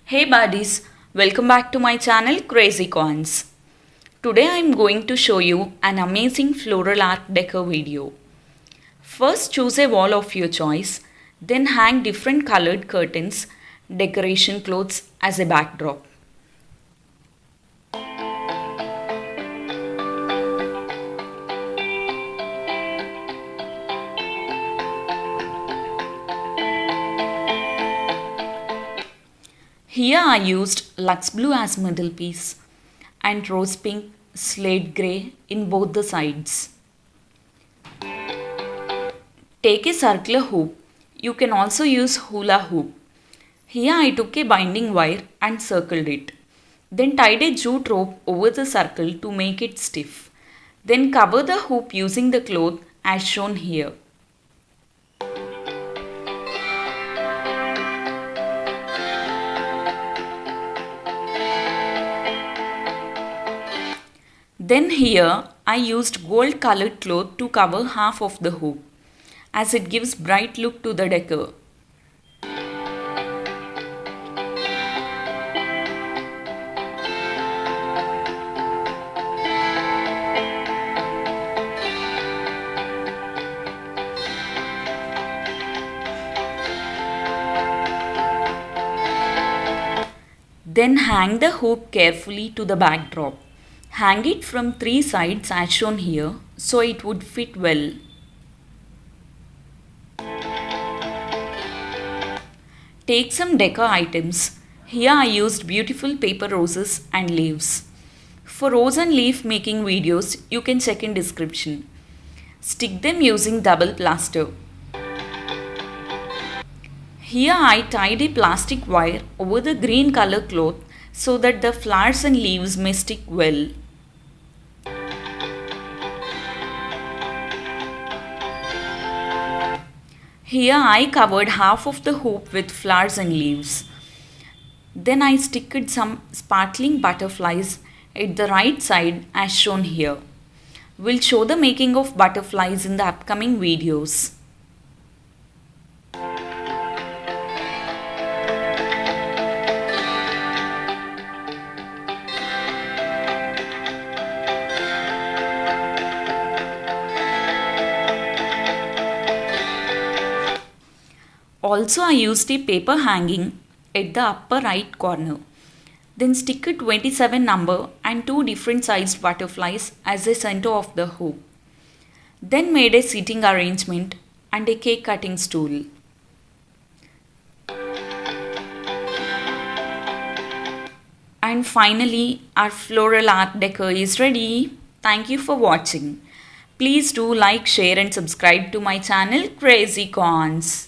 Hey buddies, welcome back to my channel Crazy Coins. Today I am going to show you an amazing floral art decor video. First choose a wall of your choice, then hang different colored curtains, decoration clothes as a backdrop. Here I used Lux Blue as middle piece and Rose Pink Slate Grey in both the sides. Take a circular hoop. You can also use hula hoop. Here I took a binding wire and circled it. Then tied a jute rope over the circle to make it stiff. Then cover the hoop using the cloth as shown here. Then here I used gold colored cloth to cover half of the hoop, as it gives bright look to the decor. Then hang the hoop carefully to the backdrop. Hang it from 3 sides as shown here so it would fit well. Take some decor items. Here I used beautiful paper roses and leaves. For rose and leaf making videos you can check in description. Stick them using double plaster. Here I tied a plastic wire over the green color cloth so that the flowers and leaves may stick well. Here I covered half of the hoop with flowers and leaves. Then I sticked some sparkling butterflies at the right side as shown here. We'll show the making of butterflies in the upcoming videos. Also I used a paper hanging at the upper right corner. Then stick a 27 number and 2 different sized butterflies as the center of the hoop. Then made a seating arrangement and a cake cutting stool. And finally our floral art decor is ready. Thank you for watching. Please do like, share and subscribe to my channel Crazy Coins.